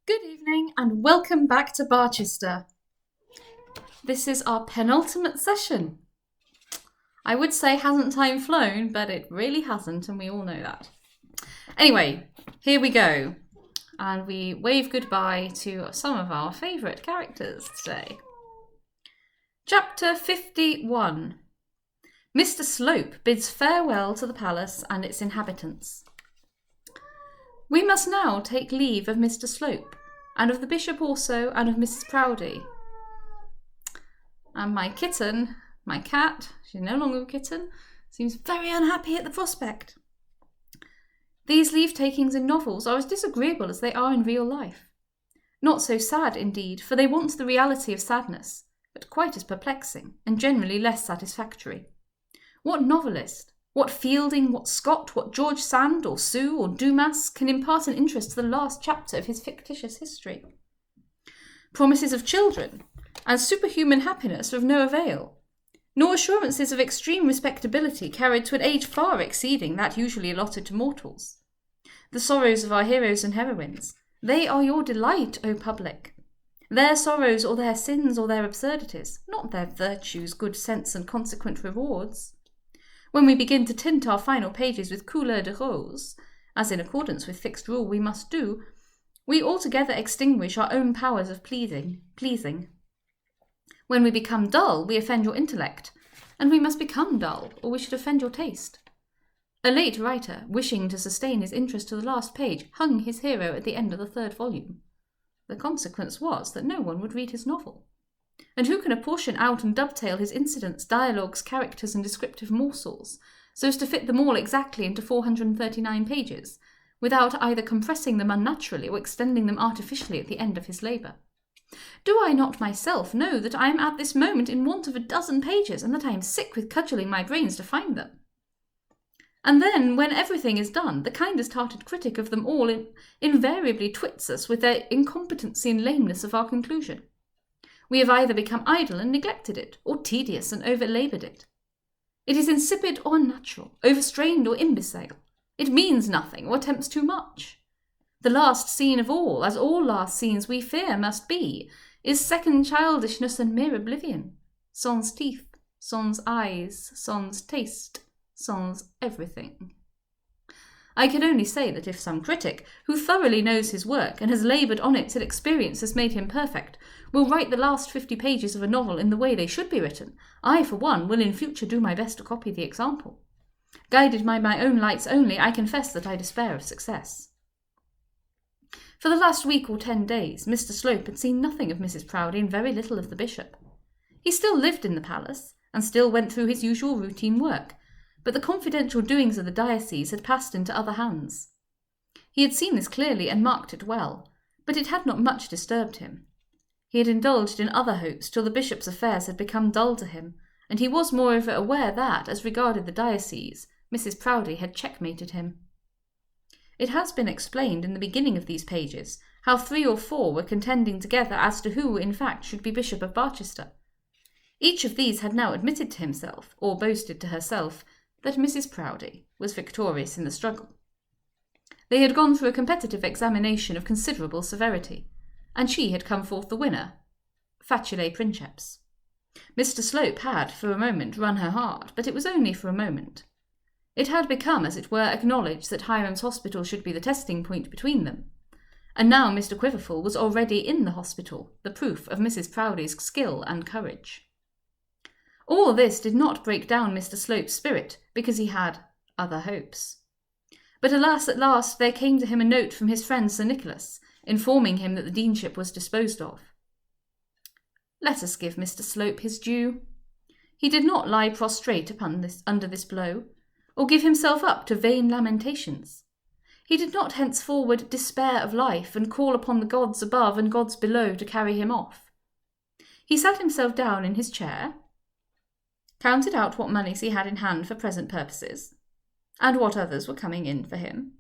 Good evening and welcome back to Barchester. This is our penultimate session. I would say hasn't time flown, but it really hasn't, and we all know that. Anyway, here we go. And we wave goodbye to some of our favourite characters today. Chapter 51. Mr. Slope bids farewell to the palace and its inhabitants. We must now take leave of Mr. Slope, and of the bishop also, and of Mrs. Proudie. And my kitten, my cat, she's no longer a kitten, seems very unhappy at the prospect. These leave-takings in novels are as disagreeable as they are in real life. Not so sad, indeed, for they want the reality of sadness, but quite as perplexing, and generally less satisfactory. What novelist, what Fielding, what Scott, what George Sand, or Sue, or Dumas can impart an interest to the last chapter of his fictitious history? Promises of children and superhuman happiness are of no avail, nor assurances of extreme respectability carried to an age far exceeding that usually allotted to mortals. The sorrows of our heroes and heroines, they are your delight, O public. Their sorrows or their sins or their absurdities, not their virtues, good sense, and consequent rewards. When we begin to tint our final pages with couleur de rose, as in accordance with fixed rule we must do, we altogether extinguish our own powers of pleasing. When we become dull, we offend your intellect, and we must become dull, or we should offend your taste. A late writer, wishing to sustain his interest to the last page, hung his hero at the end of the 3rd volume. The consequence was that no one would read his novel. And who can apportion out and dovetail his incidents, dialogues, characters, and descriptive morsels, so as to fit them all exactly into 439 pages, without either compressing them unnaturally or extending them artificially at the end of his labour? Do I not myself know that I am at this moment in want of a dozen pages, and that I am sick with cudgelling my brains to find them? And then, when everything is done, the kindest-hearted critic of them all invariably twits us with their incompetency and lameness of our conclusion. We have either become idle and neglected it, or tedious and over-laboured it. It is insipid or unnatural, overstrained or imbecile. It means nothing or attempts too much. The last scene of all, as all last scenes we fear must be, is second childishness and mere oblivion. Sans teeth, sans eyes, sans taste, sans everything. I can only say that if some critic, who thoroughly knows his work and has laboured on it till experience has made him perfect, will write the last 50 pages of a novel in the way they should be written, I, for one, will in future do my best to copy the example. Guided by my own lights only, I confess that I despair of success. For the last week or 10 days, Mr. Slope had seen nothing of Mrs. Proudie and very little of the bishop. He still lived in the palace, and still went through his usual routine work, but the confidential doings of the diocese had passed into other hands. He had seen this clearly and marked it well, but it had not much disturbed him. He had indulged in other hopes till the bishop's affairs had become dull to him, and he was moreover aware that, as regarded the diocese, Mrs. Proudie had checkmated him. It has been explained in the beginning of these pages how 3 or 4 were contending together as to who, in fact, should be Bishop of Barchester. Each of these had now admitted to himself, or boasted to herself, that Mrs. Proudie was victorious in the struggle. They had gone through a competitive examination of considerable severity, and she had come forth the winner, facile princeps. Mr. Slope had, for a moment, run her hard, but it was only for a moment. It had become, as it were, acknowledged that Hiram's hospital should be the testing point between them, and now Mr. Quiverful was already in the hospital, the proof of Mrs. Proudie's skill and courage. All this did not break down Mr. Slope's spirit, because he had other hopes. But alas, at last there came to him a note from his friend Sir Nicholas, informing him that the deanship was disposed of. Let us give Mr. Slope his due. He did not lie prostrate under this blow, or give himself up to vain lamentations. He did not henceforward despair of life, and call upon the gods above and gods below to carry him off. He sat himself down in his chair, counted out what monies he had in hand for present purposes, and what others were coming in for him,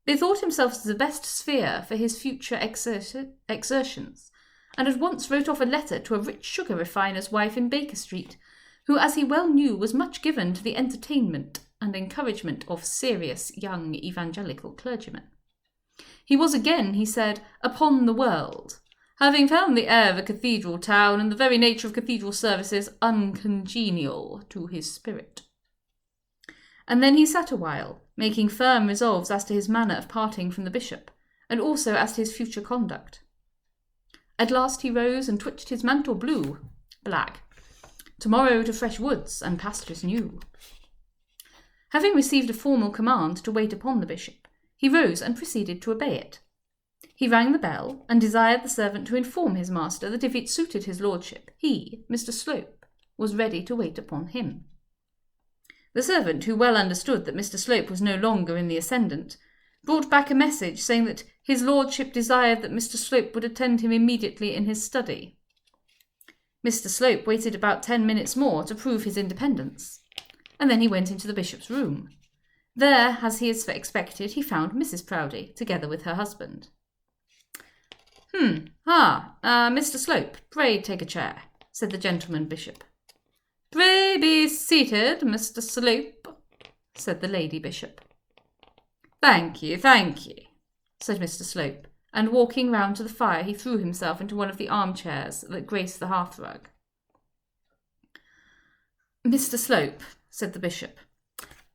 bethought himself as the best sphere for his future exertions, and at once wrote off a letter to a rich sugar refiner's wife in Baker Street, who, as he well knew, was much given to the entertainment and encouragement of serious young evangelical clergymen. He was again, he said, upon the world, having found the air of a cathedral town and the very nature of cathedral services uncongenial to his spirit. And then he sat a while, making firm resolves as to his manner of parting from the bishop, and also as to his future conduct. At last he rose and twitched his mantle black. Tomorrow to fresh woods and pastures new. Having received a formal command to wait upon the bishop, he rose and proceeded to obey it. He rang the bell, and desired the servant to inform his master that if it suited his lordship, he, Mr. Slope, was ready to wait upon him. The servant, who well understood that Mr. Slope was no longer in the ascendant, brought back a message saying that his lordship desired that Mr. Slope would attend him immediately in his study. Mr. Slope waited about 10 minutes more to prove his independence, and then he went into the bishop's room. There, as he had expected, he found Mrs. Proudie, together with her husband. Mr. Slope, pray take a chair, said the gentleman bishop. Pray be seated, Mr. Slope, said the lady bishop. Thank ye, said Mr. Slope, and walking round to the fire he threw himself into one of the armchairs that graced the hearthrug. Mr. Slope, said the bishop,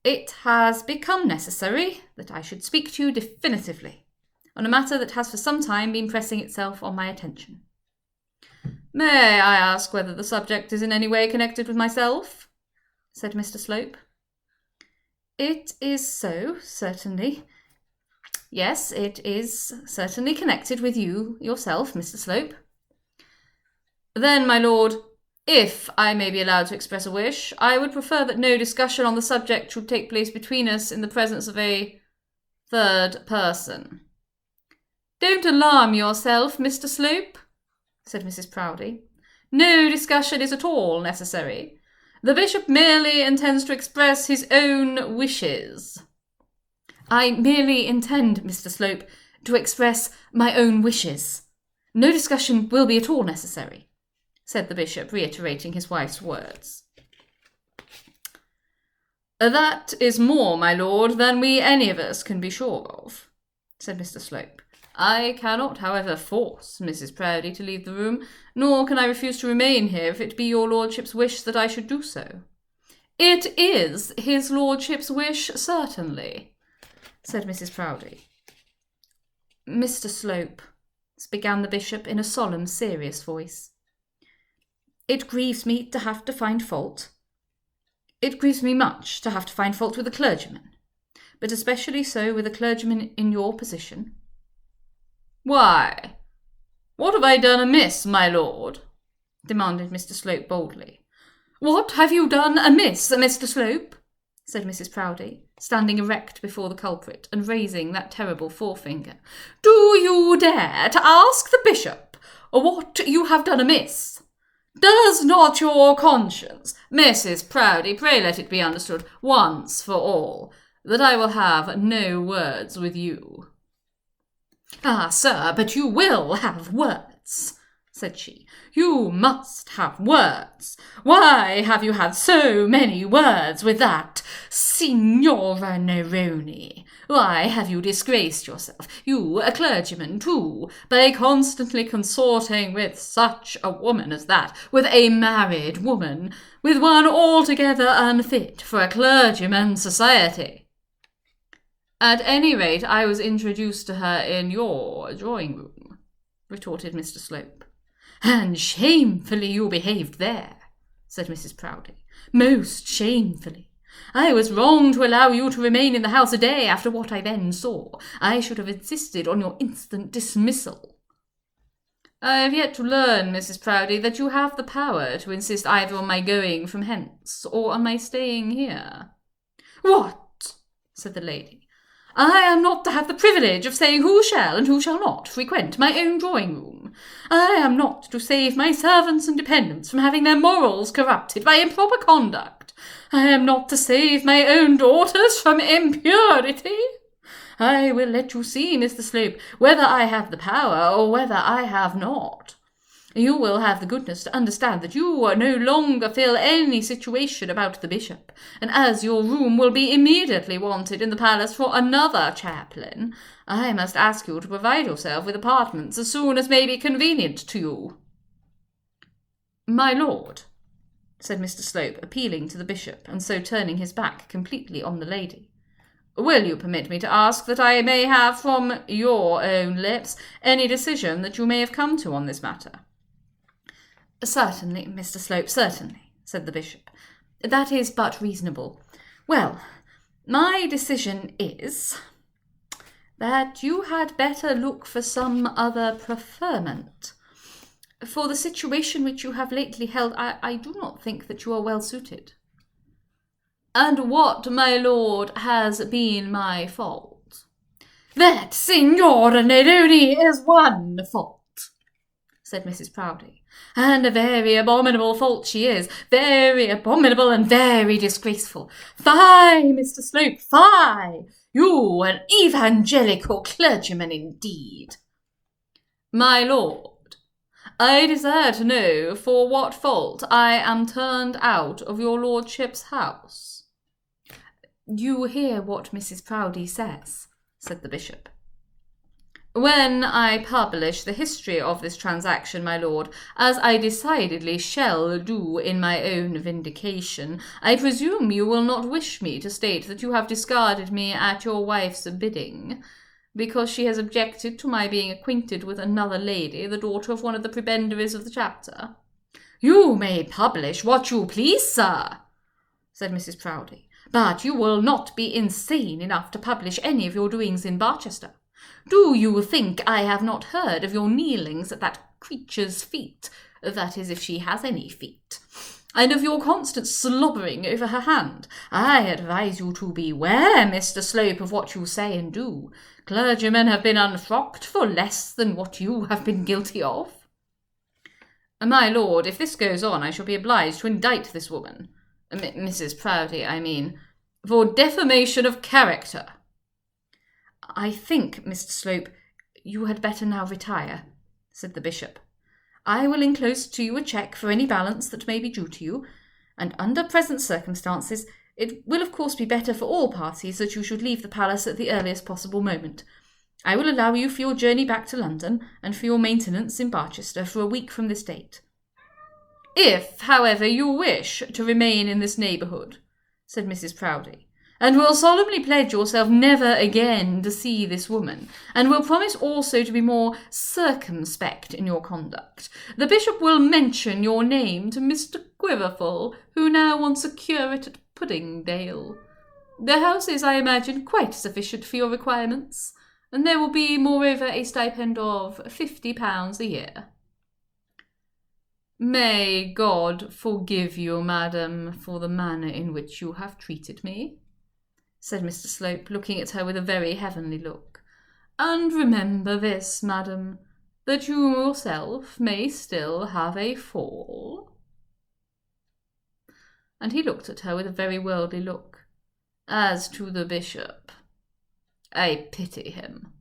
it has become necessary that I should speak to you definitively on a matter that has for some time been pressing itself on my attention. May I ask whether the subject is in any way connected with myself? Said Mr. Slope. It is so, certainly. Yes, it is certainly connected with you yourself, Mr. Slope. Then, my lord, if I may be allowed to express a wish, I would prefer that no discussion on the subject should take place between us in the presence of a third person. Don't alarm yourself, Mr. Slope, said Mrs. Proudie. No discussion is at all necessary. The bishop merely intends to express his own wishes. I merely intend, Mr. Slope, to express my own wishes. No discussion will be at all necessary, said the bishop, reiterating his wife's words. That is more, my lord, than we any of us can be sure of, said Mr. Slope. I cannot, however, force Mrs. Proudie to leave the room, nor can I refuse to remain here if it be your lordship's wish that I should do so. It is his lordship's wish, certainly, said Mrs. Proudie. Mr. Slope, began the bishop in a solemn, serious voice, it grieves me to have to find fault. It grieves me much to have to find fault with a clergyman, but especially so with a clergyman in your position. Why, what have I done amiss, my lord? Demanded Mr. Slope boldly. What have you done amiss, Mr. Slope? Said Mrs. Proudie, standing erect before the culprit and raising that terrible forefinger. Do you dare to ask the bishop what you have done amiss? Does not your conscience, Mrs. Proudie, pray let it be understood once for all, that I will have no words with you. Ah, sir, but you will have words, said she. You must have words. Why have you had so many words with that Signora Neroni? Why have you disgraced yourself, you a clergyman too, by constantly consorting with such a woman as that, with a married woman, with one altogether unfit for a clergyman's society? At any rate, I was introduced to her in your drawing-room, retorted Mr. Slope. And shamefully you behaved there, said Mrs. Proudie. Most shamefully. I was wrong to allow you to remain in the house a day after what I then saw. I should have insisted on your instant dismissal. I have yet to learn, Mrs. Proudie, that you have the power to insist either on my going from hence or on my staying here. What? Said the lady. I am not to have the privilege of saying who shall and who shall not frequent my own drawing-room. I am not to save my servants and dependents from having their morals corrupted by improper conduct. I am not to save my own daughters from impurity. I will let you see, Mr. Slope, whether I have the power or whether I have not. You will have the goodness to understand that you no longer fill any situation about the bishop, and as your room will be immediately wanted in the palace for another chaplain, I must ask you to provide yourself with apartments as soon as may be convenient to you." "My lord," said Mr. Slope, appealing to the bishop, and so turning his back completely on the lady, "will you permit me to ask that I may have from your own lips any decision that you may have come to on this matter?" "Certainly, Mr. Slope, certainly," said the bishop. "That is but reasonable. Well, my decision is that you had better look for some other preferment. For the situation which you have lately held, I do not think that you are well suited." "And what, my lord, has been my fault?" "That Signora Neroni is one fault," said Mrs. Proudie, "and a very abominable fault she is, very abominable and very disgraceful. Fie, Mr. Slope, fie! You, an evangelical clergyman indeed." "My lord, I desire to know for what fault I am turned out of your lordship's house." "You hear what Mrs. Proudie says," said the bishop. "When I publish the history of this transaction, my lord, as I decidedly shall do in my own vindication, I presume you will not wish me to state that you have discarded me at your wife's bidding, because she has objected to my being acquainted with another lady, the daughter of one of the prebendaries of the chapter." "You may publish what you please, sir," said Mrs. Proudie, "but you will not be insane enough to publish any of your doings in Barchester. Do you think I have not heard of your kneelings at that creature's feet, that is, if she has any feet, and of your constant slobbering over her hand? I advise you to beware, Mr. Slope, of what you say and do. Clergymen have been unfrocked for less than what you have been guilty of." "My lord, if this goes on, I shall be obliged to indict this woman, Mrs. Proudie, I mean, for defamation of character." "I think, Mr. Slope, you had better now retire," said the bishop. "I will enclose to you a cheque for any balance that may be due to you, and under present circumstances it will of course be better for all parties that you should leave the palace at the earliest possible moment. I will allow you for your journey back to London, and for your maintenance in Barchester for a week from this date." "If, however, you wish to remain in this neighbourhood," said Mrs. Proudie, "and will solemnly pledge yourself never again to see this woman, and will promise also to be more circumspect in your conduct, the bishop will mention your name to Mr. Quiverful, who now wants a curate at Puddingdale. The house is, I imagine, quite sufficient for your requirements, and there will be, moreover, a stipend of £50 a year." "May God forgive you, madam, for the manner in which you have treated me," said Mr. Slope, looking at her with a very heavenly look. "And remember this, madam, that you yourself may still have a fall." And he looked at her with a very worldly look. "As to the bishop, I pity him."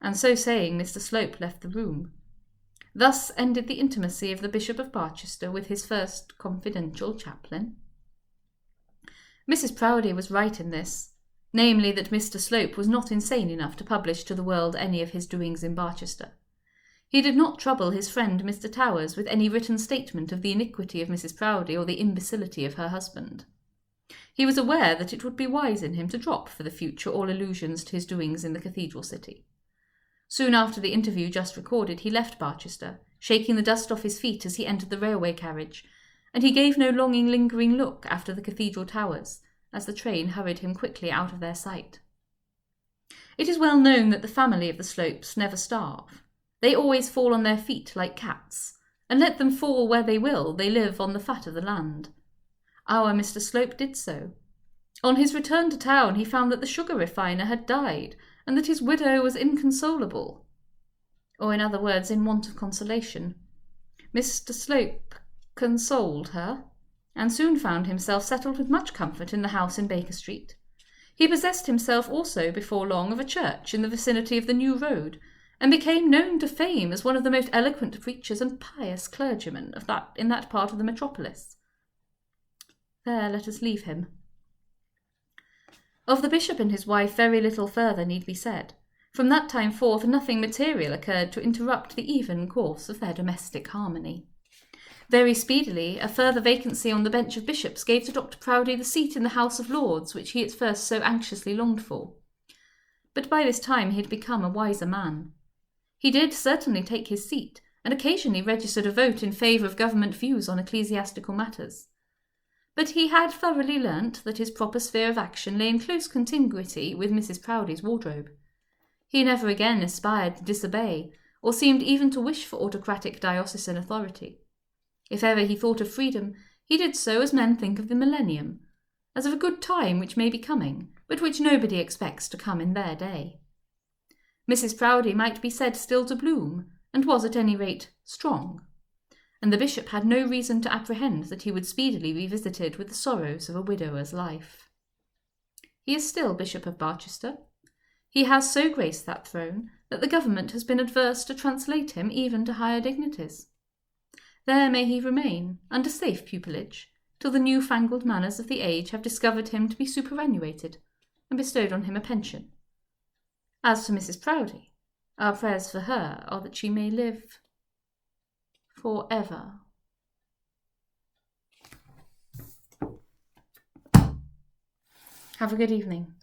And so saying, Mr. Slope left the room. Thus ended the intimacy of the Bishop of Barchester with his first confidential chaplain. Mrs. Proudie was right in this, namely that Mr. Slope was not insane enough to publish to the world any of his doings in Barchester. He did not trouble his friend Mr. Towers with any written statement of the iniquity of Mrs. Proudie or the imbecility of her husband. He was aware that it would be wise in him to drop for the future all allusions to his doings in the cathedral city. Soon after the interview just recorded, he left Barchester, shaking the dust off his feet as he entered the railway carriage, and he gave no lingering look after the cathedral towers, as the train hurried him quickly out of their sight. It is well known that the family of the Slopes never starve. They always fall on their feet like cats, and let them fall where they will, they live on the fat of the land. Our Mr. Slope did so. On his return to town he found that the sugar refiner had died, and that his widow was inconsolable, or in other words, in want of consolation. Mr. Slope consoled her, and soon found himself settled with much comfort in the house in Baker Street. He possessed himself also before long of a church in the vicinity of the New Road, and became known to fame as one of the most eloquent preachers and pious clergymen in that part of the metropolis. There, let us leave him. Of the bishop and his wife very little further need be said. From that time forth nothing material occurred to interrupt the even course of their domestic harmony. Very speedily, a further vacancy on the bench of bishops gave to Dr. Proudie the seat in the House of Lords which he at first so anxiously longed for. But by this time he had become a wiser man. He did certainly take his seat, and occasionally registered a vote in favour of government views on ecclesiastical matters. But he had thoroughly learnt that his proper sphere of action lay in close contiguity with Mrs. Proudie's wardrobe. He never again aspired to disobey, or seemed even to wish for autocratic diocesan authority. If ever he thought of freedom, he did so as men think of the millennium, as of a good time which may be coming, but which nobody expects to come in their day. Mrs. Proudie might be said still to bloom, and was at any rate strong, and the bishop had no reason to apprehend that he would speedily be visited with the sorrows of a widower's life. He is still Bishop of Barchester. He has so graced that throne that the government has been adverse to translate him even to higher dignities. There may he remain, under safe pupilage, till the new-fangled manners of the age have discovered him to be superannuated, and bestowed on him a pension. As for Mrs. Proudie, our prayers for her are that she may live for ever. Have a good evening.